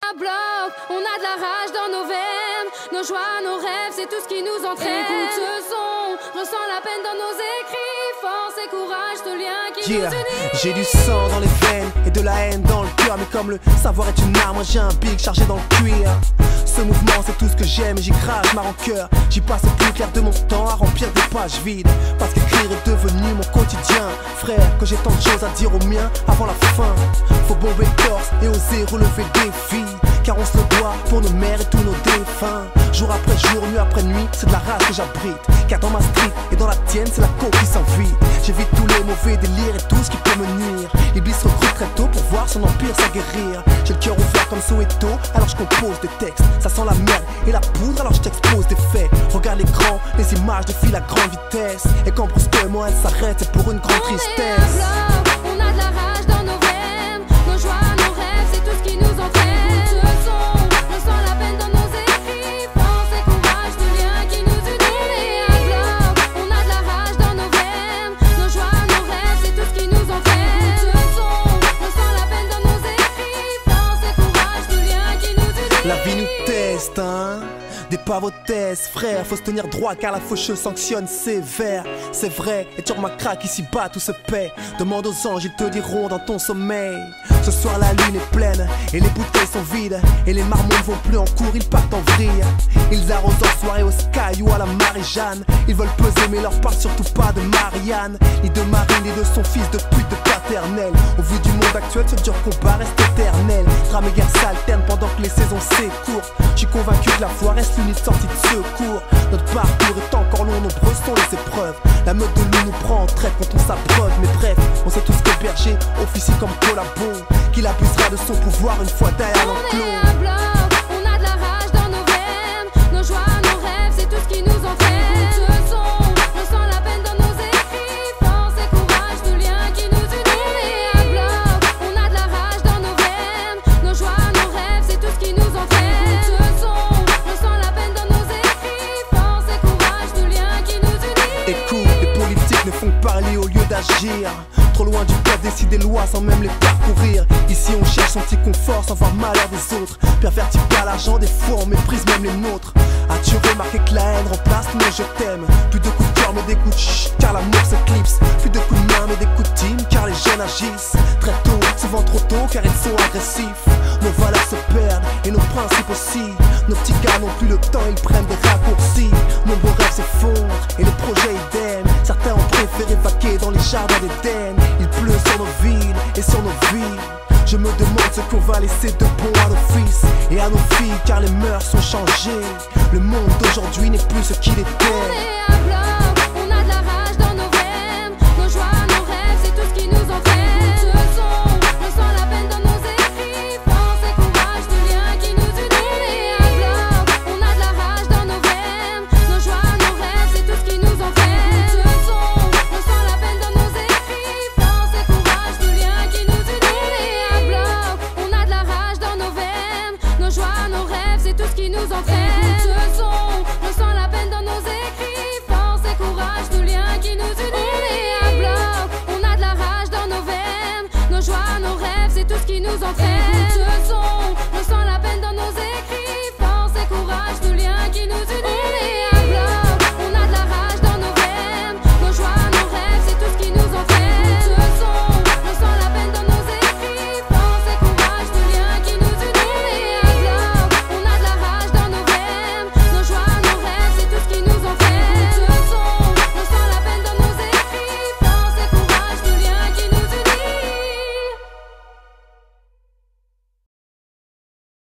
Un bloc, on a de la rage dans nos veines. Nos joies, nos rêves, c'est tout ce qui nous entraîne. Écoute ce son, ressens la peine dans nos écrits. Force et courage, ce lien qui nous unit. J'ai du sang dans les veines et de la haine dans le cœur. Mais comme le savoir est une arme, j'ai un big chargé dans le cuir. Ce mouvement c'est tout ce que j'aime et j'y crache ma rancœur. J'y passe le plus clair de mon temps à remplir des pages vides. Parce qu'écrire est devenu mon quotidien. Frère, que j'ai tant de choses à dire aux miens avant la fin. Faut bomber le torse et oser relever le défi. Car on se le doit pour nos mères et tous nos défunts. Jour après jour, nuit après nuit, c'est de la rage que j'abrite. Car dans ma street et dans la tienne, c'est la coke qui s'envie. J'évite tous les mauvais délires et tout ce qui peut me nuire. Iblis recrute très tôt pour voir son empire s'aguerrir. J'ai le cœur ouvert comme Soweto, alors je compose des textes. Ça sent la merde et la poudre, alors je t'expose des faits. Regarde l'écran, les images défilent à grande vitesse. Et quand brusquement elle s'arrête, c'est pour une grande tristesse. On a de la rage dans nos veines. Nos joies, nos rêves, c'est tout ce qui nous entraîne. Ce son, ressent la peine dans nos écrits. Force et courage, ce lien qui nous unit. Un bloc, on a de la rage dans nos veines. Nos joies, nos rêves, c'est tout ce qui nous entraîne. Ce son, ressent la peine dans nos écrits. Force et courage, ce lien qui nous unit. La vie nous teste, hein. Des pavotesses, frère, faut se tenir droit car la faucheuse sanctionne sévère. C'est vrai, et tu remarqueras qu'ici-bas tout se paie. Demande aux anges, ils te diront dans ton sommeil. Ce soir la lune est pleine et les bouteilles sont vides. Et les marmots ne vont plus en cours, ils partent en vrille. Ils arrosent en soirée au Sky ou à la Marie-Jeanne. Ils veulent peser mais leur parle surtout pas de Marianne. Ni de Marine, ni de son fils de pute de paternel. Au vu du monde actuel, ce dur combat reste éternel. Drame et guerre s'alternent pendant que les saisons s'écourent. J'suis convaincu que la foi reste l'unique sortie de secours. Notre parcours est encore long, nombreuses sont les épreuves. La meute de loup nous prend en traite quand on s'appreuve. Mais bref, on sait tous que berger officie comme collabo, qu'il abusera de son pouvoir une fois derrière l'enclos. On est un bloc, on a de la rage dans nos veines. Nos joies, nos rêves, c'est tout ce qui nous entraîne. Ce son, ressent la peine dans nos écrits. Force et courage, ce lien qui nous unit. On est un bloc, on a de la rage dans nos veines. Nos joies, nos rêves, c'est tout ce qui nous entraîne. Ce son, ressent la peine dans nos écrits. Force et courage, ce lien qui nous unit. Écoute, les politiques ne font que parler au lieu d'agir. Trop loin du peuple, décide des lois sans même les parcourir. Ici on cherche son petit confort sans voir malheur des autres. Perverti par l'argent, des fois on méprise même les nôtres. As-tu remarqué que la haine remplace nos je t'aime? Plus de coups de cœur mais des coups de chut, car l'amour s'éclipse. Plus de coups de main mais des coups de team, car les jeunes agissent très tôt, souvent trop tôt car ils sont agressifs. Nos valeurs se perdent et nos principes aussi. Nos petits gars n'ont plus le temps, ils prennent des raccourcis. Nombreux rêves s'effondrent et les projets idem. Certains ont préféré vaquer dans les jardins d'Éden. Il pleut sur nos villes et sur nos vies. Je me demande ce qu'on va laisser de bon à nos fils et à nos filles, car les mœurs sont changées. Le monde d'aujourd'hui n'est plus ce qu'il était. On est un bloc, on a de la rage dans nos veines. Nos joies, nos rêves, c'est tout ce qui nous entraîne. Ce son, ressent la peine dans nos écrits. Force et courage, ce lien qui nous unit. On est un bloc, on a de la rage dans nos veines. Nos joies, nos rêves, c'est tout ce qui nous entraîne. Ce son, ressent la peine dans nos écrits. Force et courage, ce lien qui nous unit. On est un bloc, on a de la rage dans nos veines. Nos joies, nos rêves, c'est tout ce qui nous entraîne. Ce son, ressent la peine dans nos écrits. Force et courage, ce lien qui nous unit. On est un bloc, on a de la rage dans nos veines. Nos joies, nos rêves, c'est tout ce qui nous entraîne. Ce son,